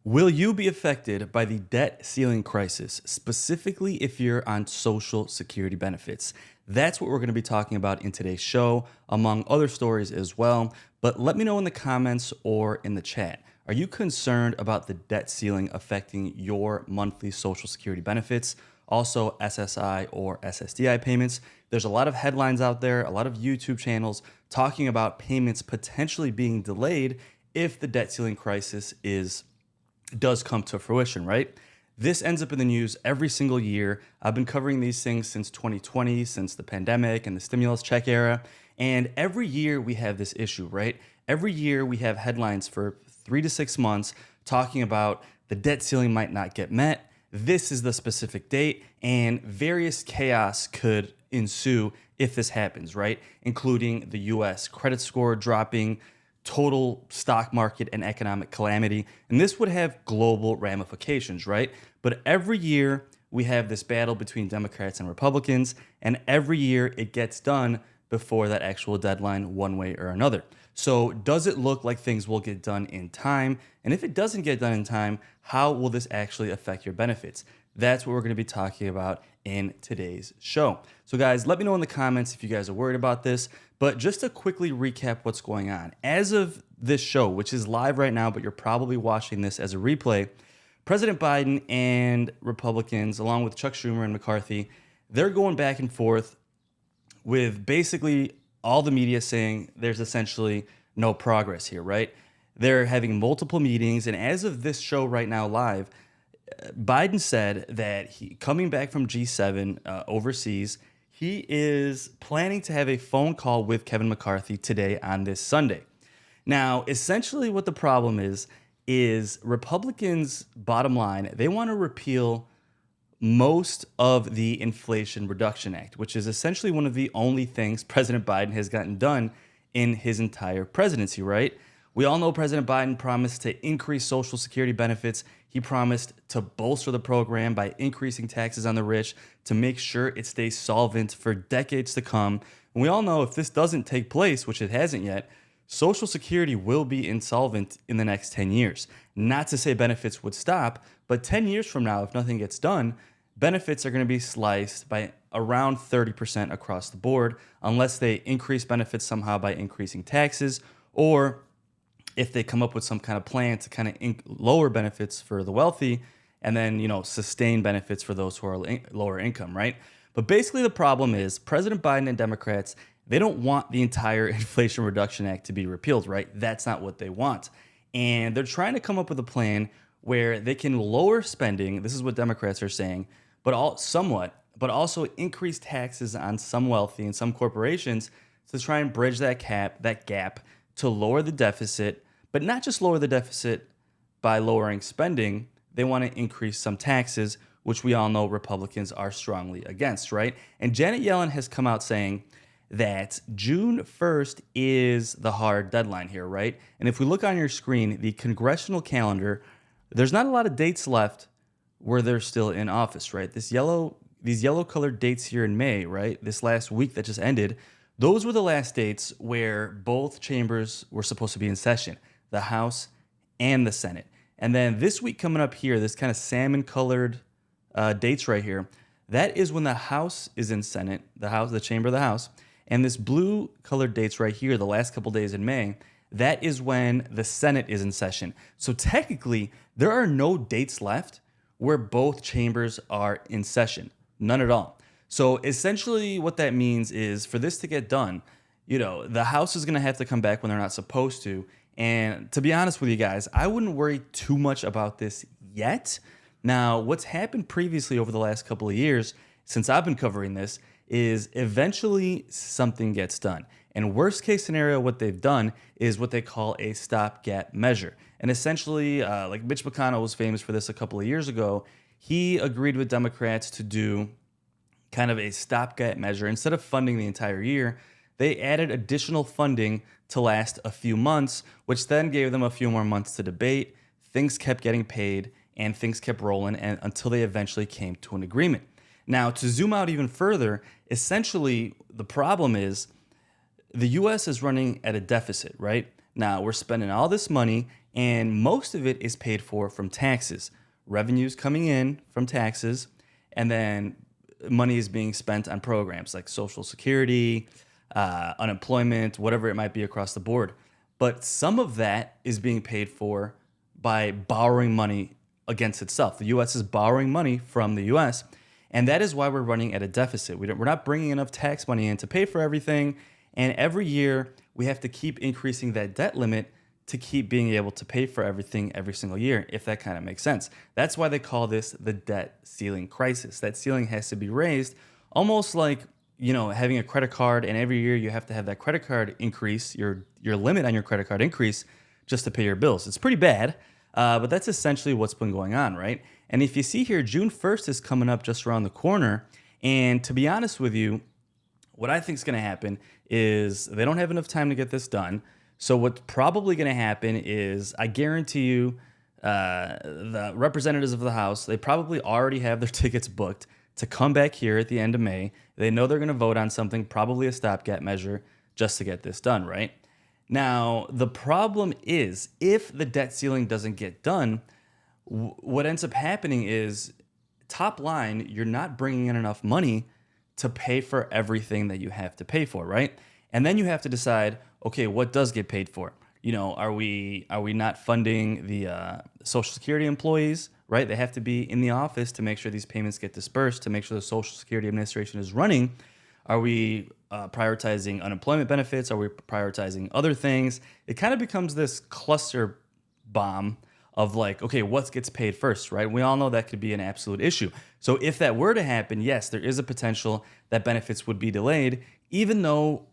Will you be affected by the debt ceiling crisis, specifically if you're on Social Security benefits? That's what we're going to be talking about in today's show, among other stories as well. But let me know in the comments or in the chat. Are you concerned about the debt ceiling affecting your monthly Social Security benefits? Also, SSI or SSDI payments. There's a lot of headlines out there, a lot of YouTube channels talking about payments potentially being delayed if the debt ceiling crisis does come to fruition, right? This ends up in the news every single year. I've been covering these things since 2020, since the pandemic and the stimulus check era. And every year we have this issue, right? Every year we have headlines for 3 to 6 months talking about the debt ceiling might not get met. This is the specific date, and various chaos could ensue if this happens, right? Including the US credit score dropping, total stock market and economic calamity. And this would have global ramifications, right? But every year we have this battle between Democrats and Republicans, and every year it gets done before that actual deadline, one way or another. So, does it look like things will get done in time? And if it doesn't get done in time, how will this actually affect your benefits? That's what we're going to be talking about in today's show. So, guys, let me know in the comments if you guys are worried about this. But just to quickly recap what's going on, as of this show, which is live right now, but you're probably watching this as a replay, President Biden and Republicans, along with Chuck Schumer and McCarthy, they're going back and forth with basically all the media saying there's essentially no progress here, right? They're having multiple meetings, and as of this show right now live, Biden said that coming back from G7 overseas, he is planning to have a phone call with Kevin McCarthy today on this Sunday. Now, essentially what the problem is Republicans' bottom line, they want to repeal most of the Inflation Reduction Act, which is essentially one of the only things President Biden has gotten done in his entire presidency, right? We all know President Biden promised to increase Social Security benefits. He promised to bolster the program by increasing taxes on the rich to make sure it stays solvent for decades to come. And we all know if this doesn't take place, which it hasn't yet, Social Security will be insolvent in the next 10 years. Not to say benefits would stop, but 10 years from now, if nothing gets done, benefits are going to be sliced by around 30% across the board, unless they increase benefits somehow by increasing taxes, or if they come up with some kind of plan to kind of lower benefits for the wealthy and then, sustain benefits for those who are lower income, right? But basically the problem is President Biden and Democrats, they don't want the entire Inflation Reduction Act to be repealed, right? That's not what they want. And they're trying to come up with a plan where they can lower spending, this is what Democrats are saying, but also increase taxes on some wealthy and some corporations to try and bridge that gap to lower the deficit, but not just lower the deficit by lowering spending. They want to increase some taxes, which we all know Republicans are strongly against, right? And Janet Yellen has come out saying that June 1st is the hard deadline here, right? And if we look on your screen, the congressional calendar, there's not a lot of dates left where they're still in office, right? These yellow colored dates here in May, right? This last week that just ended, those were the last dates where both chambers were supposed to be in session, the House and the Senate. And then this week coming up here, this kind of salmon colored dates right here, that is when the House is in Senate, the chamber of the House. And this blue colored dates right here, the last couple days in May, that is when the Senate is in session. So technically, there are no dates left where both chambers are in session. None at all. So essentially what that means is for this to get done, the House is going to have to come back when they're not supposed to. And to be honest with you guys, I wouldn't worry too much about this yet. Now, what's happened previously over the last couple of years since I've been covering this is eventually something gets done. And worst case scenario, what they've done is what they call a stopgap measure. And essentially, like Mitch McConnell was famous for this a couple of years ago, he agreed with Democrats to do kind of a stopgap measure. Instead of funding the entire year, they added additional funding to last a few months, which then gave them a few more months to debate. Things kept getting paid and things kept rolling until they eventually came to an agreement. Now, to zoom out even further, essentially the problem is the U.S. is running at a deficit, right? Now, we're spending all this money And most of it is paid for from taxes, revenues coming in from taxes, and then money is being spent on programs like Social Security, unemployment, whatever it might be across the board. But some of that is being paid for by borrowing money against itself. The US is borrowing money from the US, and that is why we're running at a deficit. We're not bringing enough tax money in to pay for everything. And every year, we have to keep increasing that debt limit to keep being able to pay for everything every single year, if that kind of makes sense. That's why they call this the debt ceiling crisis. That ceiling has to be raised, almost like having a credit card, and every year you have to have that credit card increase, your limit on your credit card increase just to pay your bills. It's pretty bad, but that's essentially what's been going on, right? And if you see here, June 1st is coming up just around the corner. And to be honest with you, what I think is going to happen is they don't have enough time to get this done. So what's probably going to happen is, I guarantee you, the representatives of the House, they probably already have their tickets booked to come back here at the end of May. They know they're going to vote on something, probably a stopgap measure, just to get this done, right? Now, the problem is, if the debt ceiling doesn't get done, what ends up happening is, top line, you're not bringing in enough money to pay for everything that you have to pay for, right? And then you have to decide, okay, what does get paid for? Are we not funding the Social Security employees, right? They have to be in the office to make sure these payments get dispersed, to make sure the Social Security Administration is running. Are we prioritizing unemployment benefits? Are we prioritizing other things? It kind of becomes this cluster bomb of like, okay, what gets paid first, right? We all know that could be an absolute issue. So if that were to happen, yes, there is a potential that benefits would be delayed, even though,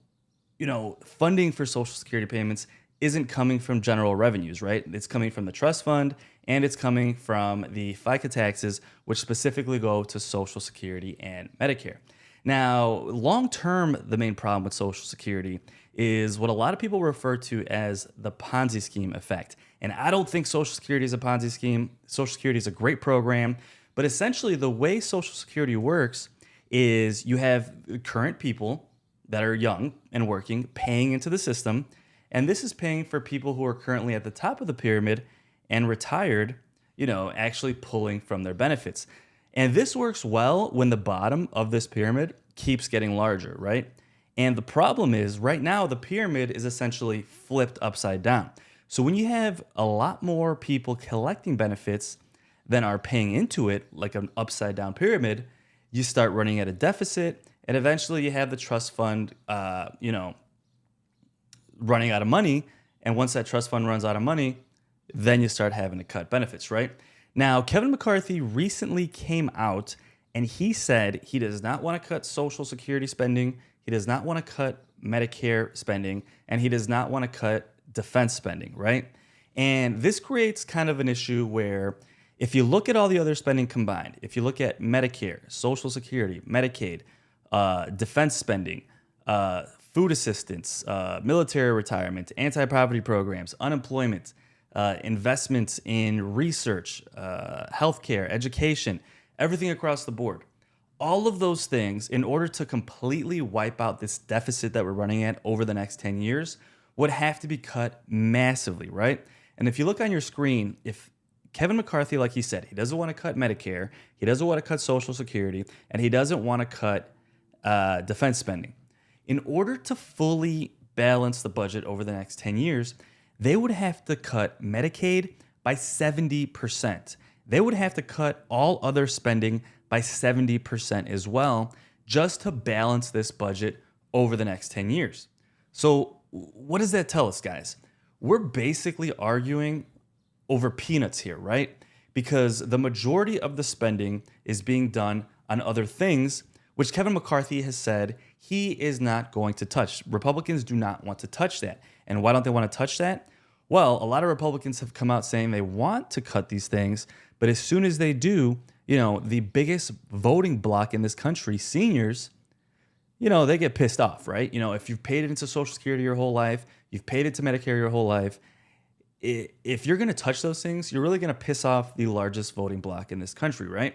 funding for Social Security payments isn't coming from general revenues, right? It's coming from the trust fund, and it's coming from the FICA taxes, which specifically go to Social Security and Medicare. Now, long term, the main problem with Social Security is what a lot of people refer to as the Ponzi scheme effect. And I don't think Social Security is a Ponzi scheme. Social Security is a great program, but essentially the way Social Security works is you have current people that are young and working paying into the system, and this is paying for people who are currently at the top of the pyramid and retired, actually pulling from their benefits. And this works well when the bottom of this pyramid keeps getting larger, right? And the problem is, right now, the pyramid is essentially flipped upside down. So when you have a lot more people collecting benefits than are paying into it, like an upside down pyramid, you start running at a deficit, and eventually you have the trust fund, running out of money. And once that trust fund runs out of money, then you start having to cut benefits, right? Now, Kevin McCarthy recently came out and he said he does not want to cut Social Security spending, he does not want to cut Medicare spending, and he does not want to cut defense spending, right? And this creates kind of an issue where if you look at all the other spending combined, if you look at Medicare, Social Security, Medicaid, defense spending, food assistance, military retirement, anti-poverty programs, unemployment, investments in research, healthcare, education, everything across the board. All of those things, in order to completely wipe out this deficit that we're running at over the next 10 years, would have to be cut massively, right? And if you look on your screen, if Kevin McCarthy, like he said, he doesn't want to cut Medicare, he doesn't want to cut Social Security, and he doesn't want to cut defense spending. In order to fully balance the budget over the next 10 years, they would have to cut Medicaid by 70%. They would have to cut all other spending by 70% as well, just to balance this budget over the next 10 years. So what does that tell us, guys? We're basically arguing over peanuts here, right? Because the majority of the spending is being done on other things, which Kevin McCarthy has said he is not going to touch. Republicans do not want to touch that. And why don't they want to touch that? Well, a lot of Republicans have come out saying they want to cut these things, but as soon as they do, the biggest voting bloc in this country, seniors, they get pissed off, right? If you've paid into Social Security your whole life, you've paid into Medicare your whole life, if you're going to touch those things, you're really going to piss off the largest voting bloc in this country, right?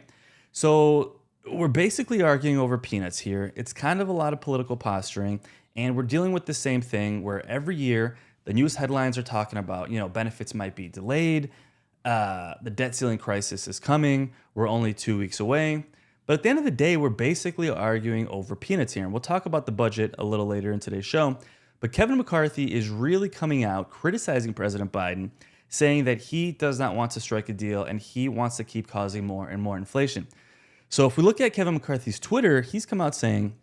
So we're basically arguing over peanuts here. It's kind of a lot of political posturing, and we're dealing with the same thing where every year The news headlines are talking about, benefits might be delayed. The debt ceiling crisis is coming. We're only 2 weeks away. But at the end of the day, we're basically arguing over peanuts here. And we'll talk about the budget a little later in today's show. But Kevin McCarthy is really coming out criticizing President Biden, saying that he does not want to strike a deal and he wants to keep causing more and more inflation. So if we look at Kevin McCarthy's Twitter, he's come out saying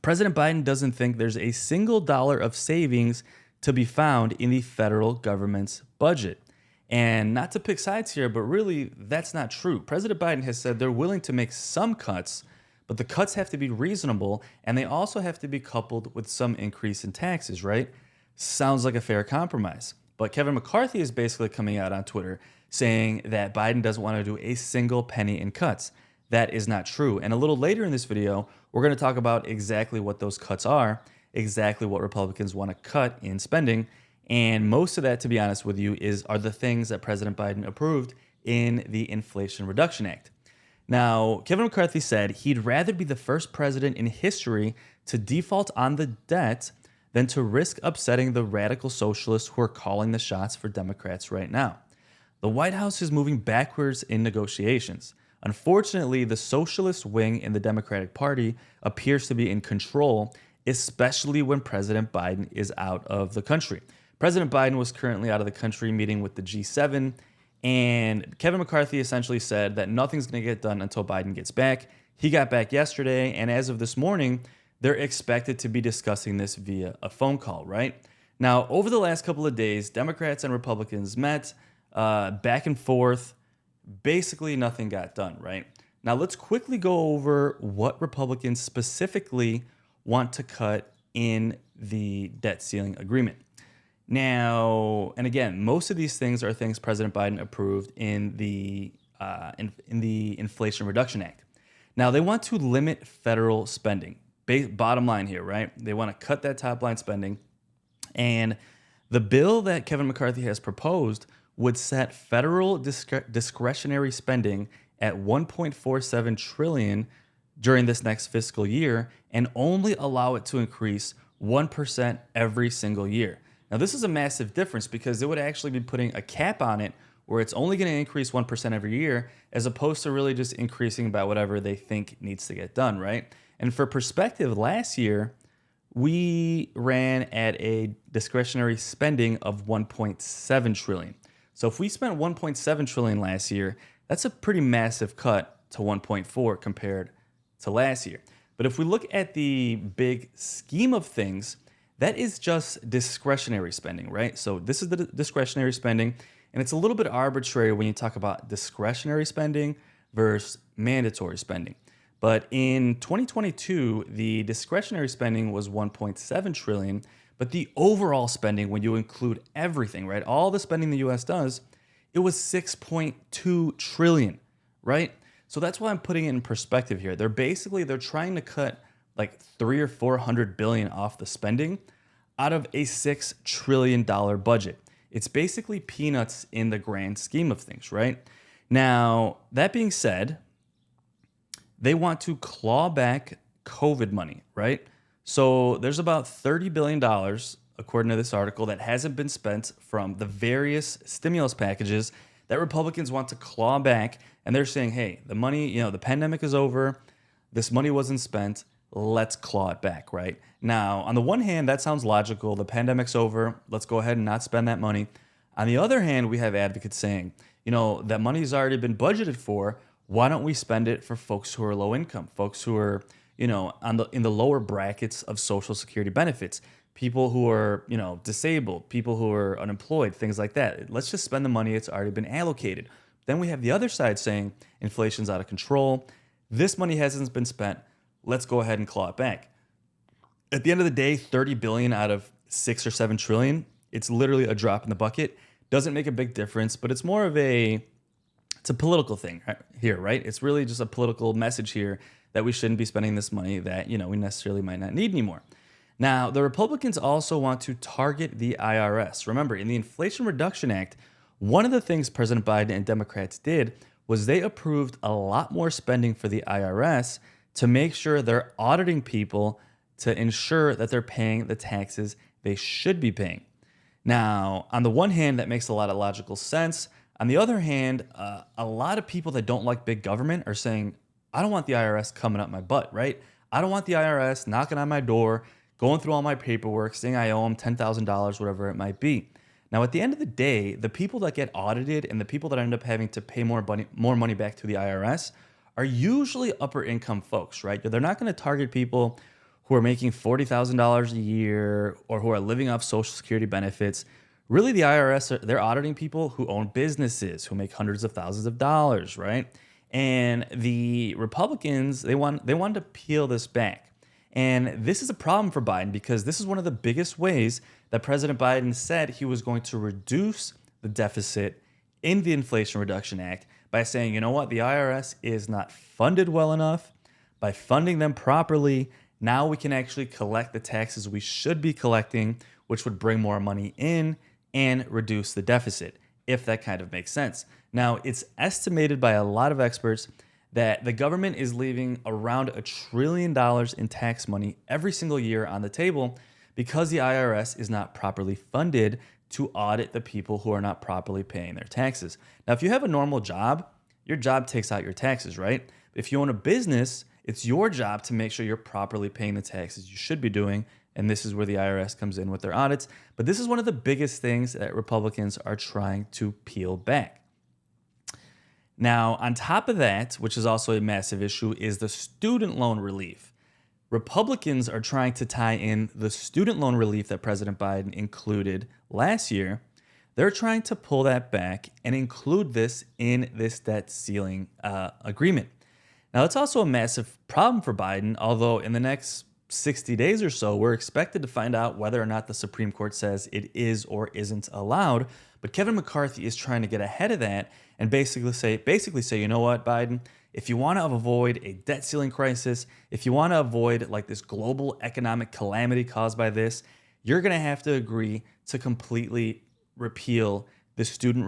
President Biden doesn't think there's a single dollar of savings to be found in the federal government's budget. And not to pick sides here, but really that's not true. President Biden has said they're willing to make some cuts, but the cuts have to be reasonable and they also have to be coupled with some increase in taxes, right? Sounds like a fair compromise. But Kevin McCarthy is basically coming out on Twitter saying that Biden doesn't want to do a single penny in cuts. That is not true. And a little later in this video, we're going to talk about exactly what those cuts are, exactly what Republicans want to cut in spending. And most of that, to be honest with you, are the things that President Biden approved in the Inflation Reduction Act. Now, Kevin McCarthy said he'd rather be the first president in history to default on the debt than to risk upsetting the radical socialists who are calling the shots for Democrats right now. The White House is moving backwards in negotiations. Unfortunately, the socialist wing in the Democratic Party appears to be in control, especially when President Biden is out of the country. President Biden was currently out of the country meeting with the G7, and Kevin McCarthy essentially said that nothing's going to get done until Biden gets back. He got back yesterday, and as of this morning, they're expected to be discussing this via a phone call, right? Now, over the last couple of days, Democrats and Republicans met back and forth. Basically, nothing got done, right? Now, let's quickly go over what Republicans specifically want to cut in the debt ceiling agreement. Now, and again, most of these things are things President Biden approved in the Inflation Reduction Act. Now, they want to limit federal spending. Bottom line here, right? They want to cut that top line spending. And the bill that Kevin McCarthy has proposed would set federal discretionary spending at $1.47 trillion during this next fiscal year and only allow it to increase 1% every single year. Now, this is a massive difference because it would actually be putting a cap on it where it's only going to increase 1% every year as opposed to really just increasing by whatever they think needs to get done, right? And for perspective, last year, we ran at a discretionary spending of 1.7 trillion. So if we spent 1.7 trillion last year, that's a pretty massive cut to 1.4 compared to last year. But if we look at the big scheme of things, that is just discretionary spending, right? So this is the discretionary spending, and it's a little bit arbitrary when you talk about discretionary spending versus mandatory spending. But in 2022, the discretionary spending was 1.7 trillion, but the overall spending, when you include everything, right, all the spending the US does, it was 6.2 trillion, right? So that's why I'm putting it in perspective here. They're trying to cut like 300 or 400 billion off the spending out of a $6 trillion budget. It's basically peanuts in the grand scheme of things, right? Now, that being said, they want to claw back COVID money, right? So there's about $30 billion, according to this article, that hasn't been spent from the various stimulus packages that Republicans want to claw back. And they're saying, hey, the money, the pandemic is over. This money wasn't spent. Let's claw it back, right? Now, on the one hand, that sounds logical. The pandemic's over. Let's go ahead and not spend that money. On the other hand, we have advocates saying, that money's already been budgeted for. Why don't we spend it for folks who are low income, folks who are, in the lower brackets of Social Security benefits, people who are, disabled, people who are unemployed, things like that. Let's just spend the money. It's already been allocated. Then we have the other side saying inflation's out of control. This money hasn't been spent. Let's go ahead and claw it back. At the end of the day, 30 billion out of 6 or 7 trillion, it's literally a drop in the bucket. Doesn't make a big difference, but it's more of it's a political thing here, right? It's really just a political message here that we shouldn't be spending this money that, we necessarily might not need anymore. Now, the Republicans also want to target the IRS. Remember, in the Inflation Reduction Act, one of the things President Biden and Democrats did was they approved a lot more spending for the IRS to make sure they're auditing people to ensure that they're paying the taxes they should be paying. Now, on the one hand, that makes a lot of logical sense. On the other hand, a lot of people that don't like big government are saying, I don't want the IRS coming up my butt, right? I don't want the IRS knocking on my door, going through all my paperwork, saying I owe them $10,000, whatever it might be. Now, at the end of the day, the people that get audited and the people that end up having to pay more money back to the IRS are usually upper income folks, right? They're not going to target people who are making $40,000 a year or who are living off Social Security benefits. Really, the IRS, they're auditing people who own businesses, who make hundreds of thousands of dollars, right? And the Republicans, they wanted to peel this back. And this is a problem for Biden because this is one of the biggest ways that President Biden said he was going to reduce the deficit in the Inflation Reduction Act by saying, you know what, the IRS is not funded well enough. By funding them properly, now we can actually collect the taxes we should be collecting, which would bring more money in and reduce the deficit, if that kind of makes sense. Now, it's estimated by a lot of experts that the government is leaving around $1 trillion in tax money every single year on the table because the IRS is not properly funded to audit the people who are not properly paying their taxes. Now, if you have a normal job, your job takes out your taxes, right? If you own a business, it's your job to make sure you're properly paying the taxes you should be doing. And this is where the IRS comes in with their audits. But this is one of the biggest things that Republicans are trying to peel back. Now, on top of that, which is also a massive issue, is the student loan relief. Republicans are trying to tie in the student loan relief that President Biden included last year. They're trying to pull that back and include this in this debt ceiling agreement. Now, it's also a massive problem for Biden, although in the next 60 days or so, we're expected to find out whether or not the Supreme Court says it is or isn't allowed. But Kevin McCarthy is trying to get ahead of that and basically say, you know what, Biden, if you want to avoid a debt ceiling crisis, if you want to avoid like this global economic calamity caused by this, you're going to have to agree to completely repeal the student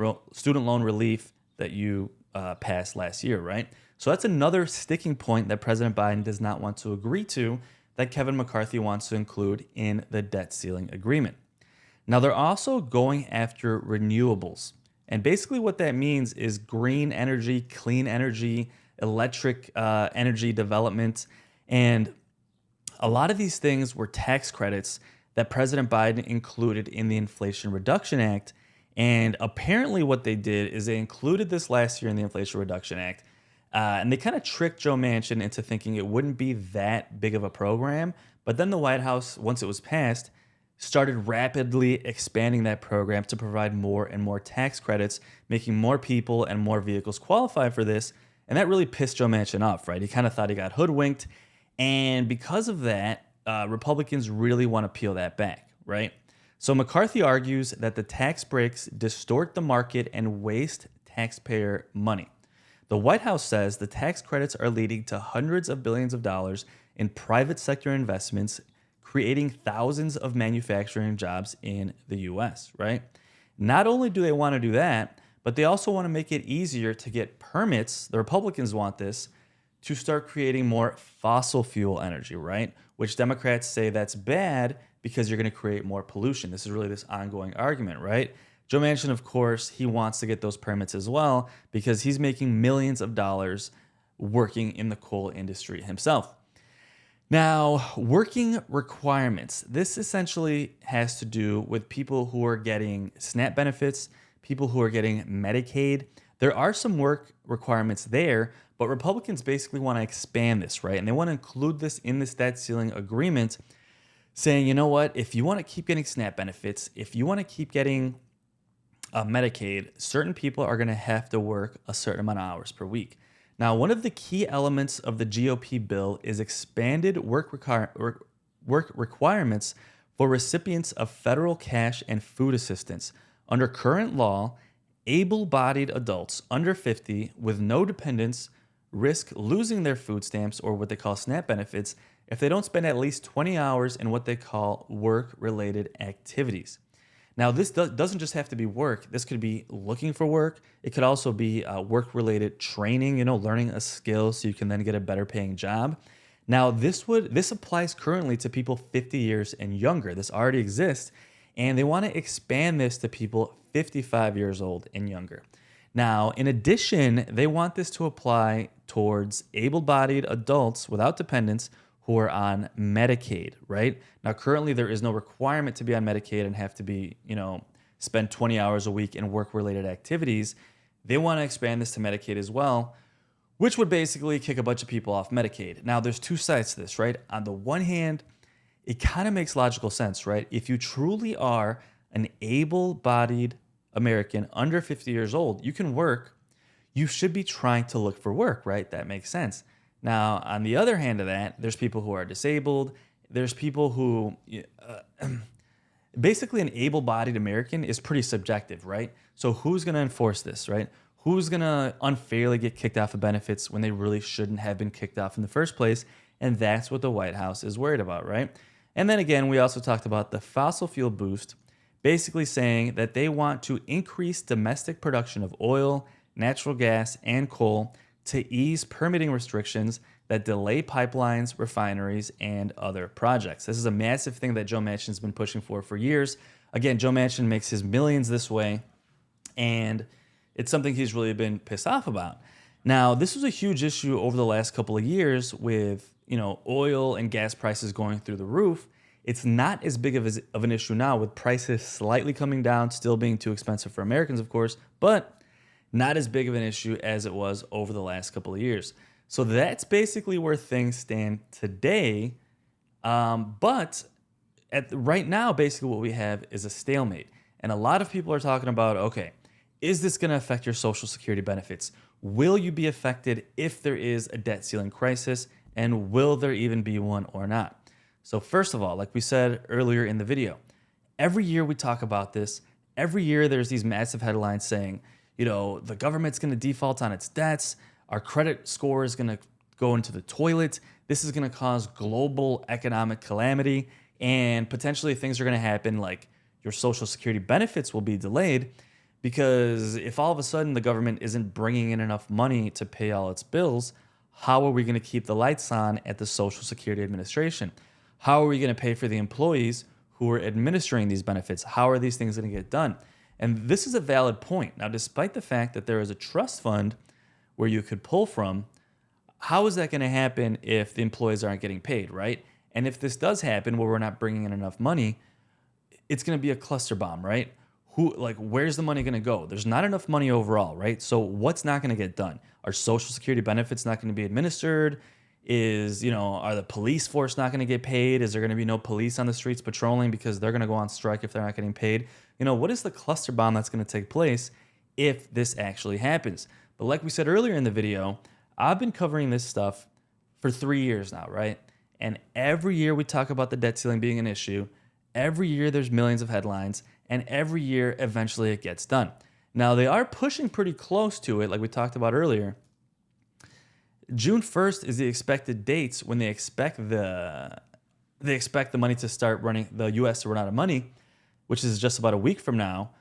loan relief that you passed last year, right? So that's another sticking point that President Biden does not want to agree to, that Kevin McCarthy wants to include in the debt ceiling agreement. Now, they're also going after renewables. And basically what that means is green energy, clean energy, electric energy development. And a lot of these things were tax credits that President Biden included in the Inflation Reduction Act. And apparently what they did is they included this last year in the Inflation Reduction Act. And they kind of tricked Joe Manchin into thinking it wouldn't be that big of a program. But then the White House, once it was passed, started rapidly expanding that program to provide more and more tax credits, making more people and more vehicles qualify for this. And that really pissed Joe Manchin off, right? He kind of thought he got hoodwinked. And because of that, Republicans really want to peel that back, right? So McCarthy argues that the tax breaks distort the market and waste taxpayer money. The White House says the tax credits are leading to hundreds of billions of dollars in private sector investments, creating thousands of manufacturing jobs in the US, right? Not only do they want to do that, but they also want to make it easier to get permits. The Republicans want this to start creating more fossil fuel energy, right? Which Democrats say that's bad because you're going to create more pollution. This is really this ongoing argument, right? Joe Manchin, of course, he wants to get those permits as well because he's making millions of dollars working in the coal industry himself. Now, working requirements. This essentially has to do with people who are getting SNAP benefits, people who are getting Medicaid. There are some work requirements there, but Republicans basically want to expand this, right? And they want to include this in this debt ceiling agreement, saying, you know what, if you want to keep getting SNAP benefits, if you want to keep getting Medicaid, certain people are going to have to work a certain amount of hours per week. Now, one of the key elements of the GOP bill is expanded work requirements for recipients of federal cash and food assistance. Under current law, able-bodied adults under 50 with no dependents risk losing their food stamps or what they call SNAP benefits if they don't spend at least 20 hours in what they call work-related activities. Now, this doesn't just have to be work. This could be looking for work. It could also be work-related training, learning a skill so you can then get a better paying job. Now, this applies currently to people 50 years and younger. This already exists. And they want to expand this to people 55 years old and younger. Now, in addition, they want this to apply towards able-bodied adults without dependents who are on Medicaid, right? Now, currently there is no requirement to be on Medicaid and have to be, spend 20 hours a week in work-related activities. They want to expand this to Medicaid as well, which would basically kick a bunch of people off Medicaid. Now, there's two sides to this, right? On the one hand, it kind of makes logical sense, right? If you truly are an able-bodied American under 50 years old, you can work, you should be trying to look for work, right? That makes sense. Now, on the other hand of that, there's people who are disabled. There's people who, basically an able-bodied American is pretty subjective, right? So who's going to enforce this, right? Who's going to unfairly get kicked off of benefits when they really shouldn't have been kicked off in the first place? And that's what the White House is worried about, right? And then again, we also talked about the fossil fuel boost, basically saying that they want to increase domestic production of oil, natural gas, and coal to ease permitting restrictions that delay pipelines, refineries, and other projects. This is a massive thing that Joe Manchin's been pushing for years. Again, Joe Manchin makes his millions this way, and it's something he's really been pissed off about. Now, this was a huge issue over the last couple of years with, oil and gas prices going through the roof. It's not as big of an issue now with prices slightly coming down, still being too expensive for Americans, of course, but not as big of an issue as it was over the last couple of years. So that's basically where things stand today. But right now, basically what we have is a stalemate. And a lot of people are talking about, okay, is this going to affect your Social Security benefits? Will you be affected if there is a debt ceiling crisis? And will there even be one or not? So first of all, like we said earlier in the video, every year we talk about this. Every year there's these massive headlines saying, the government's going to default on its debts. Our credit score is going to go into the toilet. This is going to cause global economic calamity. And potentially things are going to happen like your Social Security benefits will be delayed because if all of a sudden the government isn't bringing in enough money to pay all its bills, how are we going to keep the lights on at the Social Security Administration? How are we going to pay for the employees who are administering these benefits? How are these things going to get done? And this is a valid point. Now, despite the fact that there is a trust fund where you could pull from, how is that going to happen if the employees aren't getting paid, right? And if this does happen where we're not bringing in enough money, it's going to be a cluster bomb, right? Where's the money going to go? There's not enough money overall, right? So what's not going to get done? Are Social Security benefits not going to be administered? Are the police force not going to get paid? Is there going to be no police on the streets patrolling because they're going to go on strike if they're not getting paid? What is the cluster bomb that's going to take place if this actually happens? But like we said earlier in the video, I've been covering this stuff for 3 years now, right? And every year we talk about the debt ceiling being an issue. Every year there's millions of headlines, and every year eventually it gets done. Now they are pushing pretty close to it, like we talked about earlier. June 1st is the expected dates when they expect the money to start running, the U.S. to run out of money, which is just about a week from now.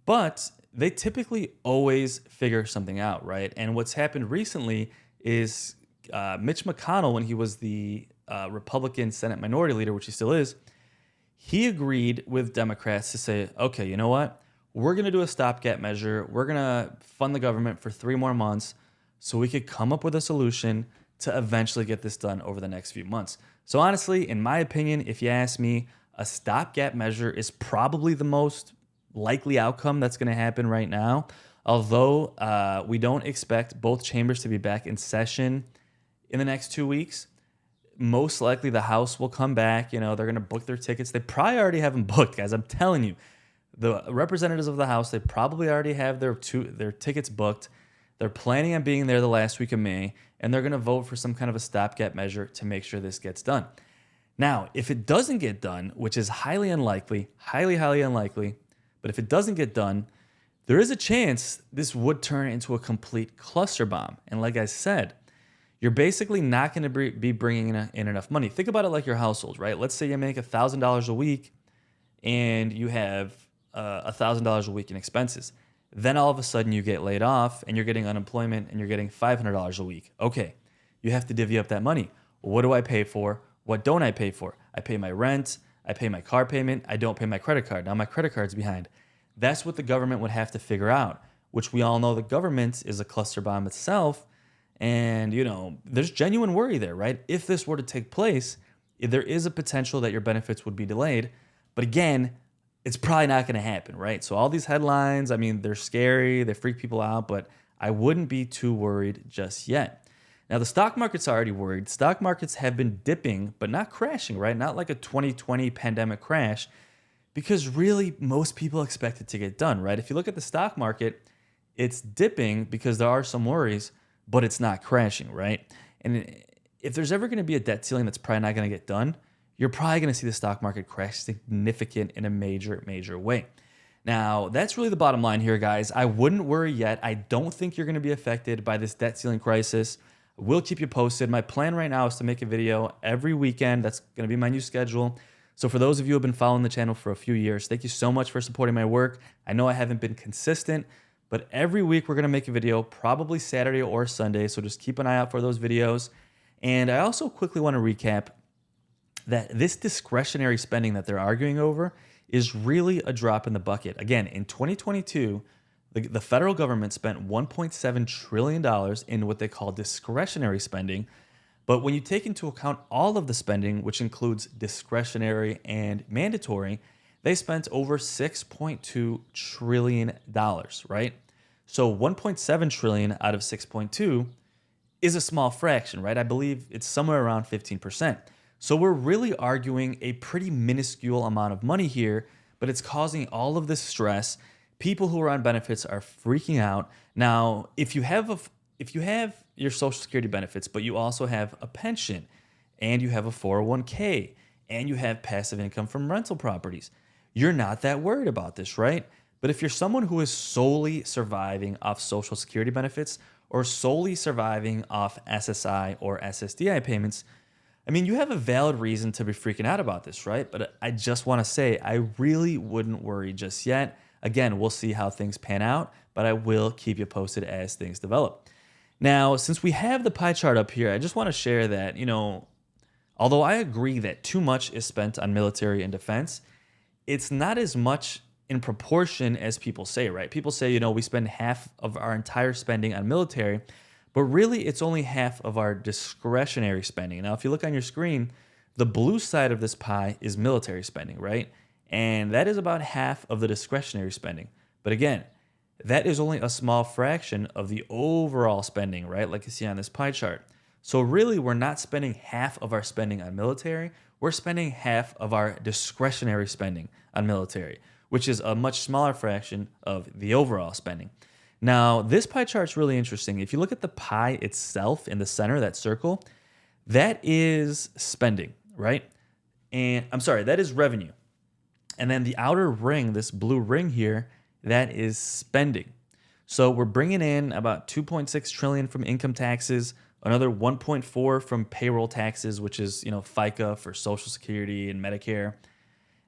But they typically always figure something out, right? And what's happened recently is Mitch McConnell, when he was the Republican Senate Minority Leader, which he still is, he agreed with Democrats to say, okay, you know what? We're going to do a stopgap measure. We're going to fund the government for 3 more months so we could come up with a solution to eventually get this done over the next few months. So honestly, in my opinion, if you ask me, a stopgap measure is probably the most likely outcome that's going to happen right now. Although we don't expect both chambers to be back in session in the next 2 weeks. Most likely the House will come back. They're going to book their tickets. They probably already have them booked, guys. I'm telling you. The representatives of the House, they probably already have their tickets booked. They're planning on being there the last week of May, and they're going to vote for some kind of a stopgap measure to make sure this gets done. Now, if it doesn't get done, which is highly unlikely, highly, highly unlikely, but if it doesn't get done, there is a chance this would turn into a complete cluster bomb. And like I said, you're basically not going to be bringing in enough money. Think about it like your household, right? Let's say you make $1,000 a week and you have $1,000 a week in expenses. Then all of a sudden you get laid off and you're getting unemployment and you're getting $500 a week. Okay, you have to divvy up that money. What do I pay for? What don't I pay for? I pay my rent, I pay my car payment, I don't pay my credit card. Now my credit card's behind. That's what the government would have to figure out, which we all know the government is a cluster bomb itself. And, there's genuine worry there, right? If this were to take place, there is a potential that your benefits would be delayed. But again, it's probably not going to happen, right? So all these headlines, I mean, they're scary, they freak people out, but I wouldn't be too worried just yet. Now, the stock market's already worried. Stock markets have been dipping, but not crashing, right? Not like a 2020 pandemic crash, because really most people expect it to get done, right? If you look at the stock market, it's dipping because there are some worries, but it's not crashing, right? And if there's ever going to be a debt ceiling that's probably not going to get done, you're probably going to see the stock market crash significant in a major, major way. Now, that's really the bottom line here, guys. I wouldn't worry yet. I don't think you're going to be affected by this debt ceiling crisis. We'll keep you posted. My plan right now is to make a video every weekend. That's going to be my new schedule. So for those of you who have been following the channel for a few years, thank you so much for supporting my work. I know I haven't been consistent, but every week we're going to make a video, probably Saturday or Sunday. So just keep an eye out for those videos. And I also quickly want to recap that this discretionary spending that they're arguing over is really a drop in the bucket. Again, in 2022, the federal government spent $1.7 trillion in what they call discretionary spending. But when you take into account all of the spending, which includes discretionary and mandatory, they spent over $6.2 trillion, right? So $1.7 trillion out of 6.2 is a small fraction, right? I believe it's somewhere around 15%. So we're really arguing a pretty minuscule amount of money here, but it's causing all of this stress. People who are on benefits are freaking out. Now, if you have your Social Security benefits, but you also have a pension and you have a 401k and you have passive income from rental properties, you're not that worried about this, right? But if you're someone who is solely surviving off Social Security benefits or solely surviving off SSI or SSDI payments, I mean, you have a valid reason to be freaking out about this, right? But I just want to say, I really wouldn't worry just yet. Again, we'll see how things pan out, but I will keep you posted as things develop. Now, since we have the pie chart up here, I just want to share that, although I agree that too much is spent on military and defense, it's not as much in proportion as people say, right? People say, we spend half of our entire spending on military, but really it's only half of our discretionary spending. Now, if you look on your screen, the blue side of this pie is military spending, right? And that is about half of the discretionary spending. But again, that is only a small fraction of the overall spending, right? Like you see on this pie chart. So really, we're not spending half of our spending on military. We're spending half of our discretionary spending on military, which is a much smaller fraction of the overall spending. Now, this pie chart is really interesting. If you look at the pie itself in the center, that circle, that is spending, right? And I'm sorry, that is revenue. And then the outer ring, this blue ring here, that is spending. So we're bringing in about 2.6 trillion from income taxes, another 1.4 from payroll taxes, which is, FICA for Social Security and Medicare.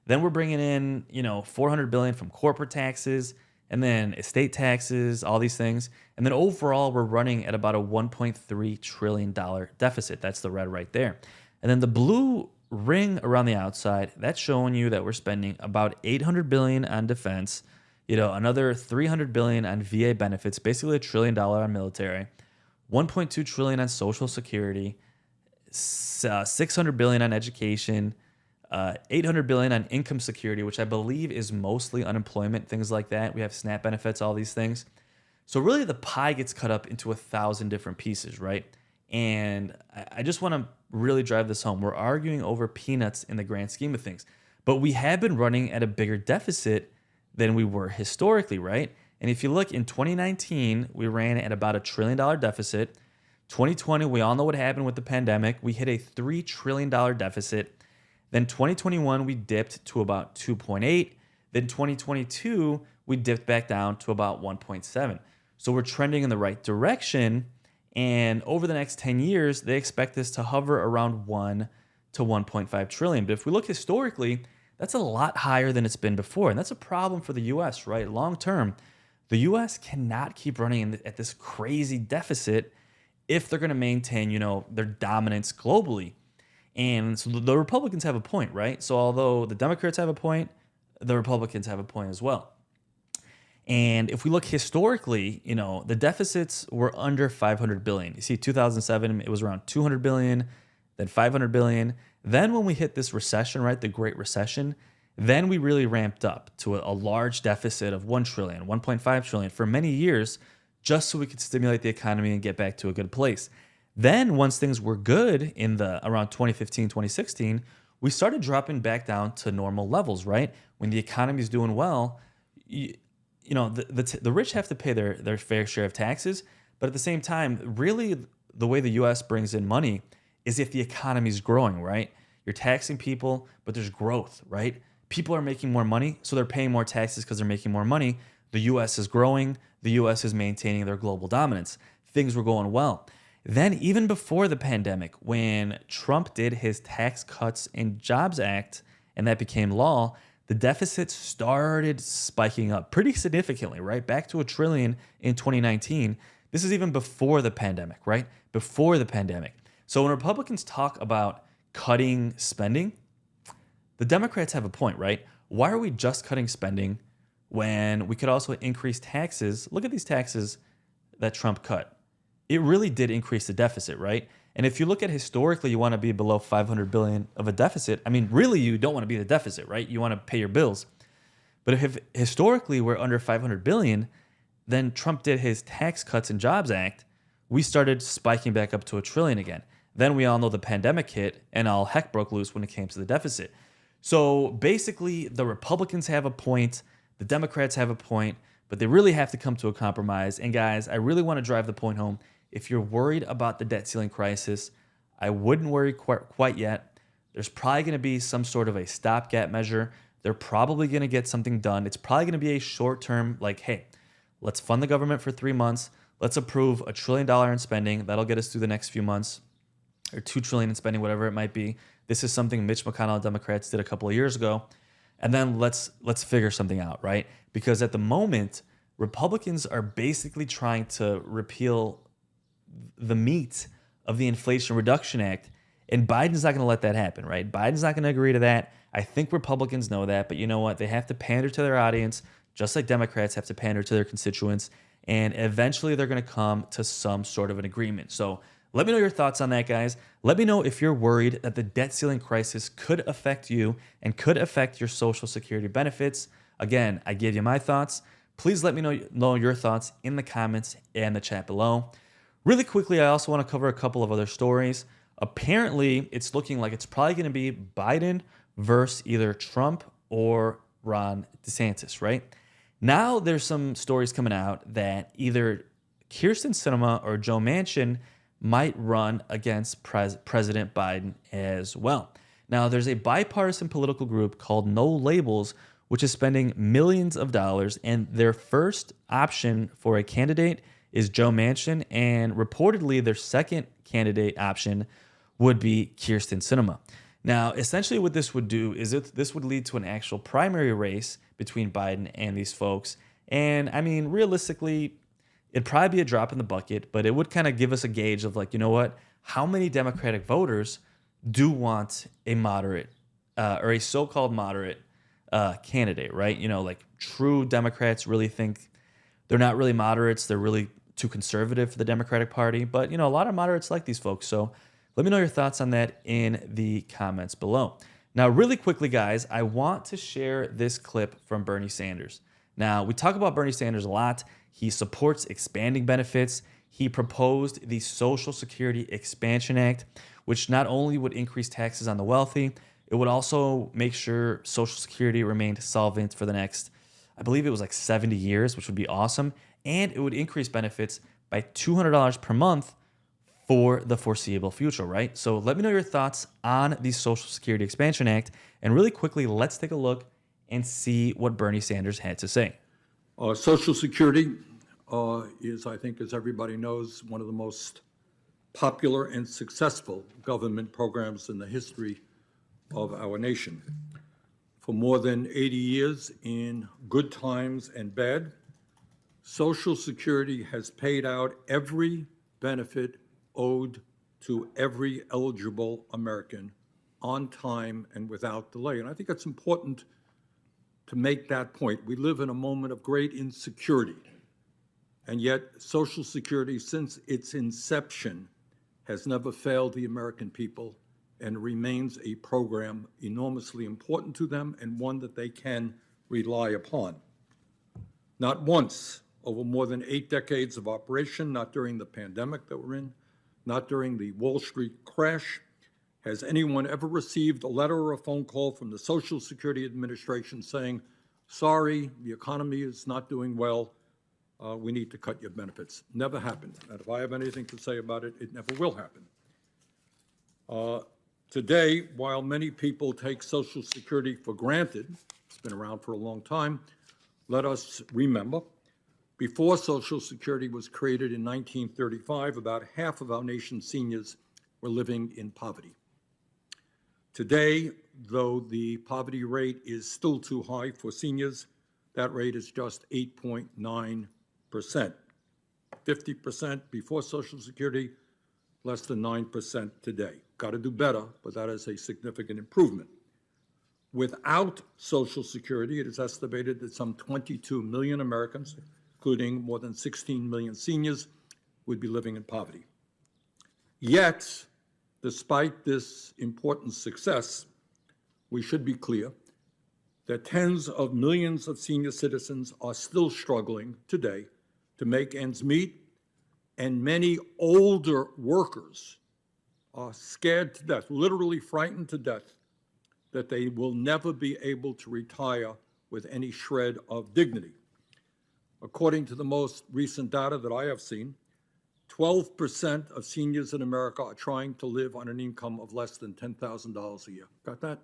Then we're bringing in, 400 billion from corporate taxes, and then estate taxes, all these things. And then overall, we're running at about a $1.3 trillion deficit. That's the red right there. And then the blue ring around the outside, that's showing you that we're spending about 800 billion on defense, another 300 billion on VA benefits, basically $1 trillion on military, 1.2 trillion on Social Security, 600 billion on education, 800 billion on income security, which I believe is mostly unemployment, things like that. We have SNAP benefits, all these things. So really the pie gets cut up into 1,000 different pieces, right? And I just want to really drive this home. We're arguing over peanuts in the grand scheme of things, but we have been running at a bigger deficit than we were historically, right? And if you look in 2019, we ran at about a $1 trillion deficit. 2020, we all know what happened with the pandemic. We hit a $3 trillion deficit. Then 2021, we dipped to about 2.8. Then 2022, we dipped back down to about 1.7. So we're trending in the right direction. And over the next 10 years, they expect this to hover around 1 to 1.5 trillion. But if we look historically, that's a lot higher than it's been before. And that's a problem for the US, right? Long term, the US cannot keep running at this crazy deficit if they're going to maintain, their dominance globally. And so the Republicans have a point, right? So although the Democrats have a point, the Republicans have a point as well. And if we look historically, the deficits were under 500 billion. You see, 2007, it was around 200 billion, then 500 billion. Then when we hit this recession, right, the Great Recession, then we really ramped up to a large deficit of 1 trillion, 1.5 trillion for many years, just so we could stimulate the economy and get back to a good place. Then once things were good in the around 2015, 2016, we started dropping back down to normal levels, right? When the economy is doing well, the rich have to pay their fair share of taxes, but at the same time, really the way the U.S. brings in money is if the economy is growing, right? You're taxing people, but there's growth, right? People are making more money, so they're paying more taxes because they're making more money. The U.S. is growing. The U.S. is maintaining their global dominance. Things were going well. Then even before the pandemic, when Trump did his Tax Cuts and Jobs Act, and that became law, the deficit started spiking up pretty significantly, right? Back to $1 trillion in 2019. This is even before the pandemic, right? Before the pandemic. So when Republicans talk about cutting spending, the Democrats have a point, right? Why are we just cutting spending when we could also increase taxes? Look at these taxes that Trump cut. It really did increase the deficit, right? And if you look at historically, you want to be below 500 billion of a deficit. I mean, really, you don't want to be the deficit, right? You want to pay your bills. But if historically we're under 500 billion, then Trump did his Tax Cuts and Jobs Act. We started spiking back up to $1 trillion again. Then we all know the pandemic hit and all heck broke loose when it came to the deficit. So basically, the Republicans have a point, the Democrats have a point, but they really have to come to a compromise. And guys, I really want to drive the point home. If you're worried about the debt ceiling crisis, I wouldn't worry quite yet. There's probably going to be some sort of a stopgap measure. They're probably going to get something done. It's probably going to be a short term, like, hey, let's fund the government for 3 months. Let's approve $1 trillion in spending. That'll get us through the next few months, or $2 trillion in spending, whatever it might be. This is something Mitch McConnell and Democrats did a couple of years ago. And then let's figure something out, right? Because at the moment, Republicans are basically trying to repeal the meat of the Inflation Reduction Act, and Biden's not going to let that happen, right? Biden's not going to agree to that. I think Republicans know that, but you know what? They have to pander to their audience, just like Democrats have to pander to their constituents, and eventually they're going to come to some sort of an agreement. So let me know your thoughts on that, guys. Let me know if you're worried that the debt ceiling crisis could affect you and could affect your Social Security benefits. Again, I gave you my thoughts. Please let me know your thoughts in the comments and the chat below. Really quickly, I also want to cover a couple of other stories. Apparently, it's looking like it's probably going to be Biden versus either Trump or Ron DeSantis, right? Now, there's some stories coming out that either Kyrsten Sinema or Joe Manchin might run against President Biden as well. Now, there's a bipartisan political group called No Labels, which is spending millions of dollars, and their first option for a candidate is Joe Manchin, and reportedly their second candidate option would be Kyrsten Sinema. Now, essentially what this would do is this would lead to an actual primary race between Biden and these folks. And I mean, realistically, it'd probably be a drop in the bucket, but it would kind of give us a gauge of like, you know what, how many Democratic voters do want a moderate or a so-called moderate candidate, right? You know, like true Democrats really think they're not really moderates. They're really too conservative for the Democratic Party. But, you know, a lot of moderates like these folks. So let me know your thoughts on that in the comments below. Now, really quickly, guys, I want to share this clip from Bernie Sanders. Now, we talk about Bernie Sanders a lot. He supports expanding benefits. He proposed the Social Security Expansion Act, which not only would increase taxes on the wealthy, it would also make sure Social Security remained solvent for the next, I believe it was like 70 years, which would be awesome. And it would increase benefits by $200 per month for the foreseeable future, right? So let me know your thoughts on the Social Security Expansion Act. And really quickly, let's take a look and see what Bernie Sanders had to say. Social Security is, I think, as everybody knows, one of the most popular and successful government programs in the history of our nation. For more than 80 years, in good times and bad, Social Security has paid out every benefit owed to every eligible American on time and without delay. And I think it's important to make that point. We live in a moment of great insecurity, and yet Social Security, since its inception, has never failed the American people and remains a program enormously important to them and one that they can rely upon. Not once over more than 8 decades of operation, not during the pandemic that we're in, not during the Wall Street crash, has anyone ever received a letter or a phone call from the Social Security Administration saying, sorry, the economy is not doing well, we need to cut your benefits? Never happened. And if I have anything to say about it, it never will happen. Today, while many people take Social Security for granted, it's been around for a long time, let us remember, before Social Security was created in 1935, about half of our nation's seniors were living in poverty. Today, though the poverty rate is still too high for seniors, that rate is just 8.9%. 50% before Social Security, less than 9% today. Got to do better, but that is a significant improvement. Without Social Security, it is estimated that some 22 million Americans, including more than 16 million seniors, would be living in poverty. Yet, despite this important success, we should be clear that tens of millions of senior citizens are still struggling today to make ends meet, and many older workers are scared to death, literally frightened to death, that they will never be able to retire with any shred of dignity. According to the most recent data that I have seen, 12% of seniors in America are trying to live on an income of less than $10,000 a year. Got that?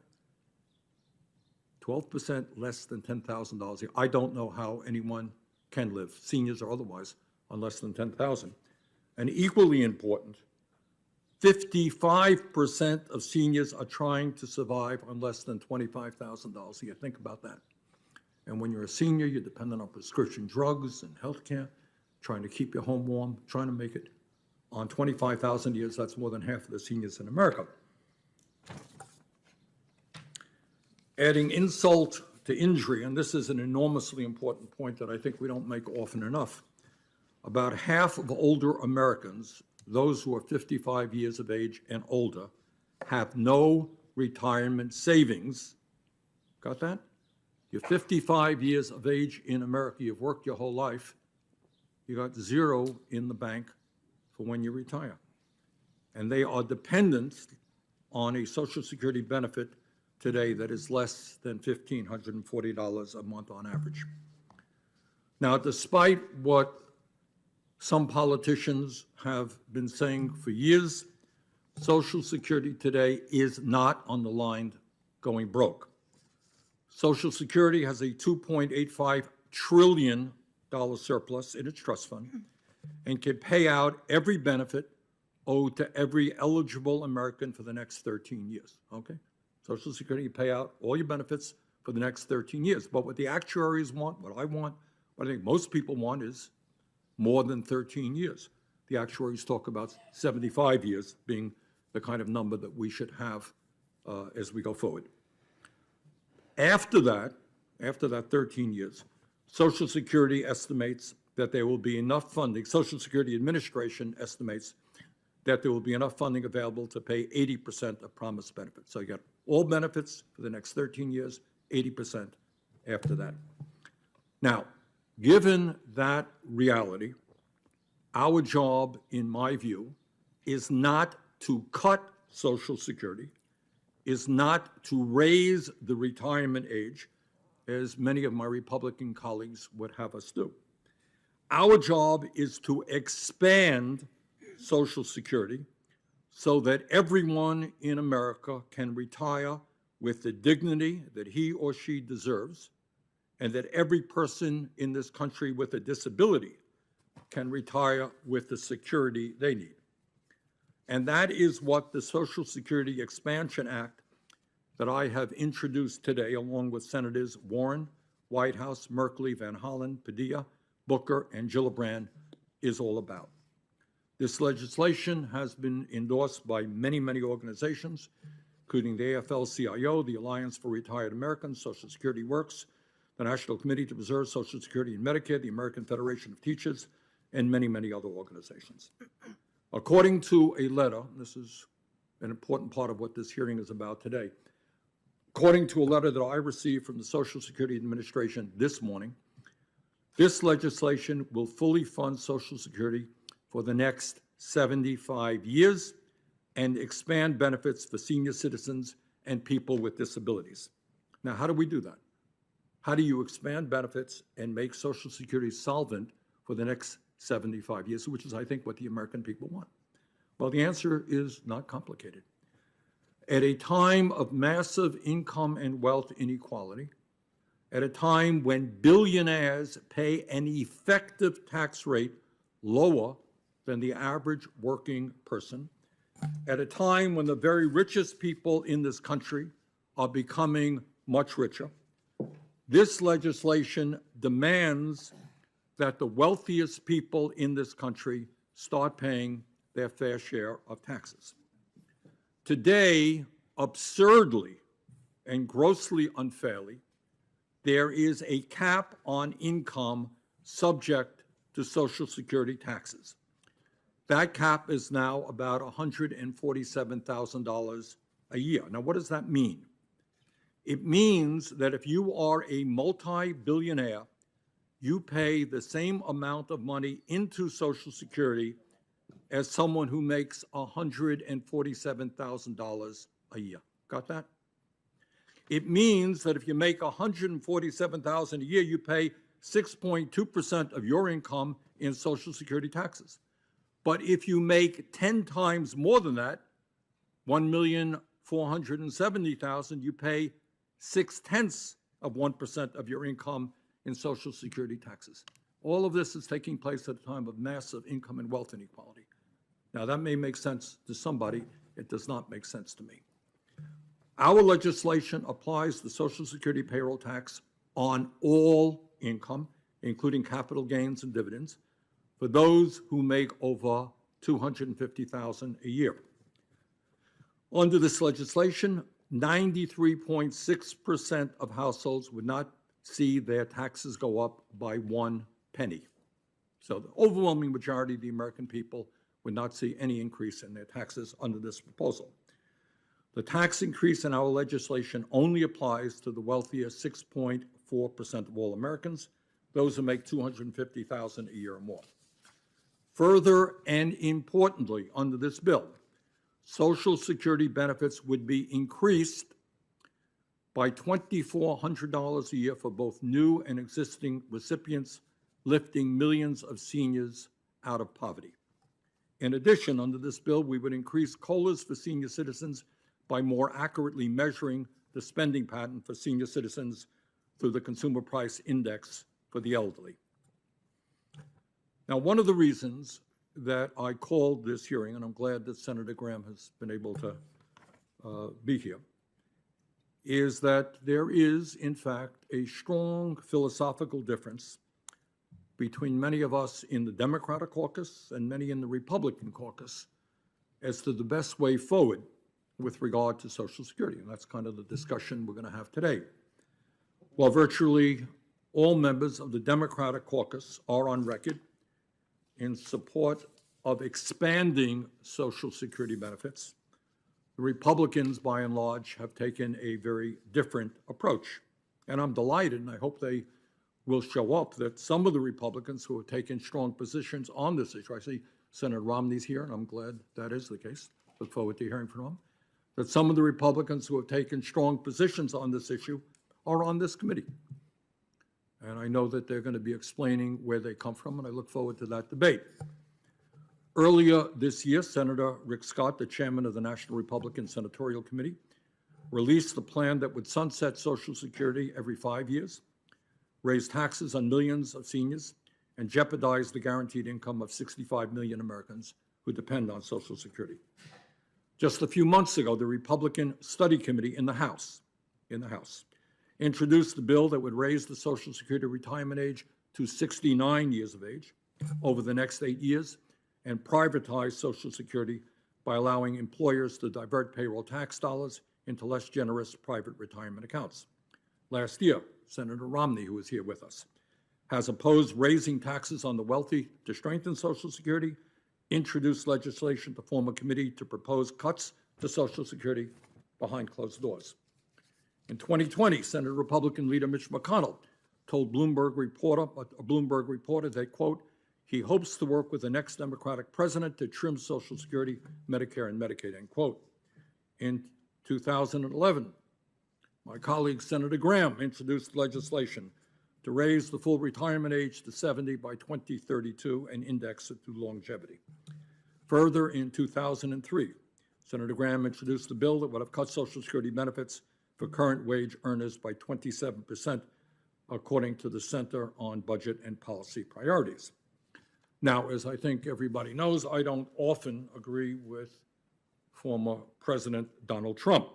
12% less than $10,000 a year. I don't know how anyone can live, seniors or otherwise, on less than $10,000. And equally important, 55% of seniors are trying to survive on less than $25,000 a year. Think about that. And when you're a senior, you're dependent on prescription drugs and health care, trying to keep your home warm, trying to make it. On 25,000 years, that's more than half of the seniors in America. Adding insult to injury, and this is an enormously important point that I think we don't make often enough, about half of older Americans, those who are 55 years of age and older, have no retirement savings. Got that? You're 55 years of age in America, you've worked your whole life, you got zero in the bank for when you retire. And they are dependent on a Social Security benefit today that is less than $1,540 a month on average. Now, despite what some politicians have been saying for years, Social Security today is not on the line going broke. Social Security has a $2.85 trillion surplus in its trust fund and can pay out every benefit owed to every eligible American for the next 13 years, okay? Social Security, you pay out all your benefits for the next 13 years. But what the actuaries want, what I want, what I think most people want is more than 13 years. The actuaries talk about 75 years being the kind of number that we should have as we go forward. After that 13 years, Social Security estimates that there will be enough funding, Social Security Administration estimates that there will be enough funding available to pay 80% of promised benefits. So you got all benefits for the next 13 years, 80% after that. Now, given that reality, our job, in my view, is not to cut Social Security, is not to raise the retirement age, as many of my Republican colleagues would have us do. Our job is to expand Social Security so that everyone in America can retire with the dignity that he or she deserves, and that every person in this country with a disability can retire with the security they need. And that is what the Social Security Expansion Act that I have introduced today, along with Senators Warren, Whitehouse, Merkley, Van Hollen, Padilla, Booker, and Gillibrand, is all about. This legislation has been endorsed by many, many organizations, including the AFL-CIO, the Alliance for Retired Americans, Social Security Works, the National Committee to Preserve Social Security and Medicare, the American Federation of Teachers, and many, many other organizations. According to a letter, this is an important part of what this hearing is about today, according to a letter that I received from the Social Security Administration this morning, this legislation will fully fund Social Security for the next 75 years and expand benefits for senior citizens and people with disabilities. Now, how do we do that? How do you expand benefits and make Social Security solvent for the next 75 years, which is, I think, what the American people want? Well, the answer is not complicated. At a time of massive income and wealth inequality, at a time when billionaires pay an effective tax rate lower than the average working person, at a time when the very richest people in this country are becoming much richer, this legislation demands that the wealthiest people in this country start paying their fair share of taxes. Today, absurdly and grossly unfairly, there is a cap on income subject to Social Security taxes. That cap is now about $147,000 a year. Now, what does that mean? It means that if you are a multi-billionaire, you pay the same amount of money into Social Security as someone who makes $147,000 a year. Got that? It means that if you make $147,000 a year, you pay 6.2% of your income in Social Security taxes. But if you make 10 times more than that, $1,470,000, you pay 0.6% of your income in Social Security taxes. All of this is taking place at a time of massive income and wealth inequality. Now, that may make sense to somebody. It does not make sense to me. Our legislation applies the Social Security payroll tax on all income, including capital gains and dividends, for those who make over $250,000 a year. Under this legislation, 93.6% of households would not see their taxes go up by 1 penny. So the overwhelming majority of the American people would not see any increase in their taxes under this proposal. The tax increase in our legislation only applies to the wealthiest 6.4% of all Americans, those who make $250,000 a year or more. Further and importantly, under this bill, Social Security benefits would be increased by $2,400 a year for both new and existing recipients, lifting millions of seniors out of poverty. In addition, under this bill, we would increase COLAs for senior citizens by more accurately measuring the spending pattern for senior citizens through the Consumer Price Index for the elderly. Now, one of the reasons that I called this hearing, and I'm glad that Senator Graham has been able to be here, is that there is, in fact, a strong philosophical difference between many of us in the Democratic caucus and many in the Republican caucus as to the best way forward with regard to Social Security. And that's kind of the discussion we're going to have today. While virtually all members of the Democratic caucus are on record in support of expanding Social Security benefits, the Republicans, by and large, have taken a very different approach. And I'm delighted, and I hope they will show up, that some of the Republicans who have taken strong positions on this issue, I see Senator Romney's here, and I'm glad that is the case. Look forward to hearing from him. That some of the Republicans who have taken strong positions on this issue are on this committee. And I know that they're going to be explaining where they come from, and I look forward to that debate. Earlier this year, Senator Rick Scott, the chairman of the National Republican Senatorial Committee, released a plan that would sunset Social Security every 5 years, raise taxes on millions of seniors, and jeopardize the guaranteed income of 65 million Americans who depend on Social Security. Just a few months ago, the Republican Study Committee in the House introduced a bill that would raise the Social Security retirement age to 69 years of age over the next 8 years and privatize Social Security by allowing employers to divert payroll tax dollars into less generous private retirement accounts. Last year, Senator Romney, who was here with us, has opposed raising taxes on the wealthy to strengthen Social Security, introduced legislation to form a committee to propose cuts to Social Security behind closed doors. In 2020, Senate Republican leader Mitch McConnell told a Bloomberg reporter that, quote, he hopes to work with the next Democratic president to trim Social Security, Medicare, and Medicaid, end quote. In 2011, my colleague Senator Graham introduced legislation to raise the full retirement age to 70 by 2032 and index it to longevity. Further, in 2003, Senator Graham introduced a bill that would have cut Social Security benefits for current wage earners by 27%, according to the Center on Budget and Policy Priorities. Now, as I think everybody knows, I don't often agree with former President Donald Trump.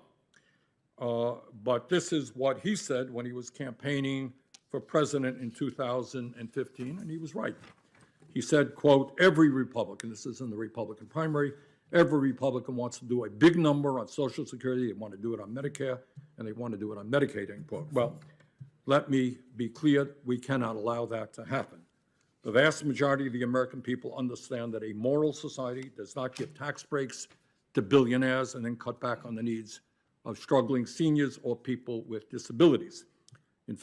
But this is what he said when he was campaigning for president in 2015, and he was right. He said, quote, every Republican, this is in the Republican primary, every Republican wants to do a big number on Social Security, they want to do it on Medicare, and they want to do it on Medicaid, end quote. Well, let me be clear, we cannot allow that to happen. The vast majority of the American people understand that a moral society does not give tax breaks to billionaires and then cut back on the needs of struggling seniors or people with disabilities. In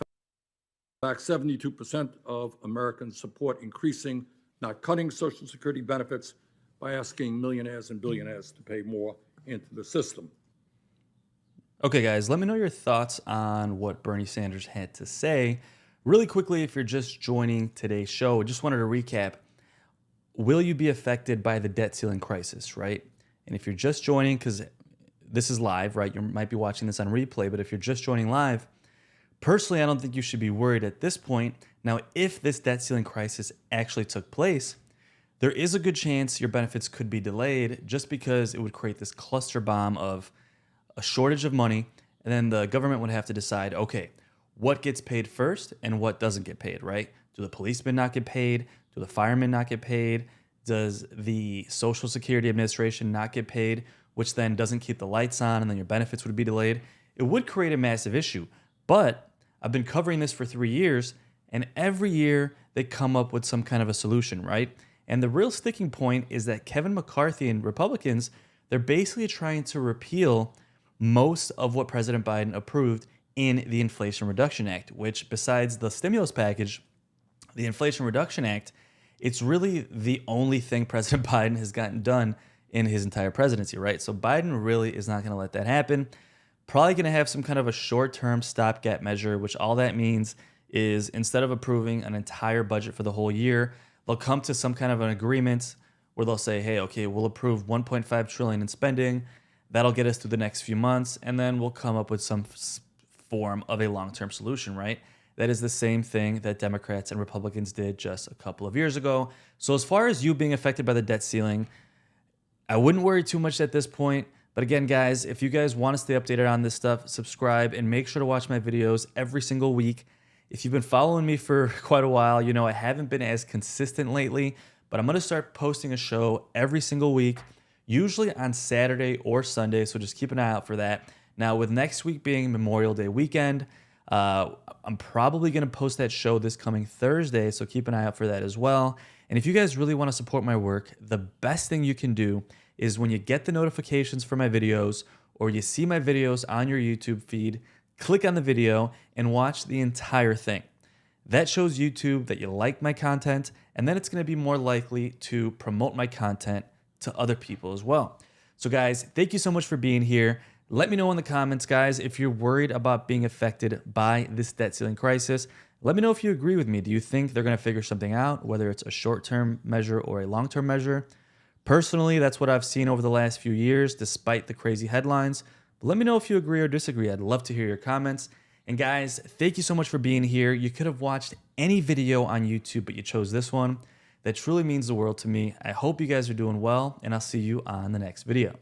fact, 72% of Americans support increasing, not cutting, Social Security benefits by asking millionaires and billionaires to pay more into the system. Okay, guys, let me know your thoughts on what Bernie Sanders had to say. Really quickly, if you're just joining today's show, I just wanted to recap. Will you be affected by the debt ceiling crisis, right? And if you're just joining, because this is live, right? You might be watching this on replay, but if you're just joining live, personally, I don't think you should be worried at this point. Now, if this debt ceiling crisis actually took place, there is a good chance your benefits could be delayed just because it would create this cluster bomb of a shortage of money, and then the government would have to decide, okay, what gets paid first and what doesn't get paid, right? Do the policemen not get paid? Do the firemen not get paid? Does the Social Security Administration not get paid, which then doesn't keep the lights on and then your benefits would be delayed? It would create a massive issue. But I've been covering this for 3 years, and every year they come up with some kind of a solution, right? And the real sticking point is that Kevin McCarthy and Republicans, they're basically trying to repeal most of what President Biden approved in the Inflation Reduction Act, which besides the stimulus package, the Inflation Reduction Act, it's really the only thing President Biden has gotten done in his entire presidency, right? So Biden really is not going to let that happen. Probably going to have some kind of a short-term stopgap measure, which all that means is instead of approving an entire budget for the whole year, they'll come to some kind of an agreement where they'll say, hey, okay, we'll approve $1.5 trillion in spending. That'll get us through the next few months, and then we'll come up with some form of a long-term solution, right? That is the same thing that Democrats and Republicans did just a couple of years ago. So as far as you being affected by the debt ceiling, I wouldn't worry too much at this point. But again, guys, if you guys want to stay updated on this stuff, subscribe and make sure to watch my videos every single week. If you've been following me for quite a while, you know I haven't been as consistent lately, but I'm going to start posting a show every single week, usually on Saturday or Sunday, so just keep an eye out for that. Now, with next week being Memorial Day weekend, I'm probably going to post that show this coming Thursday, so keep an eye out for that as well. And if you guys really want to support my work, the best thing you can do is when you get the notifications for my videos or you see my videos on your YouTube feed, click on the video and watch the entire thing. That shows YouTube that you like my content, and then it's going to be more likely to promote my content to other people as well. So guys, thank you so much for being here. Let me know in the comments, guys, if you're worried about being affected by this debt ceiling crisis. Let me know if you agree with me. Do you think they're going to figure something out, whether it's a short-term measure or a long-term measure? Personally, that's what I've seen over the last few years, despite the crazy headlines. But let me know if you agree or disagree. I'd love to hear your comments. And guys, thank you so much for being here. You could have watched any video on YouTube, but you chose this one. That truly means the world to me. I hope you guys are doing well, and I'll see you on the next video.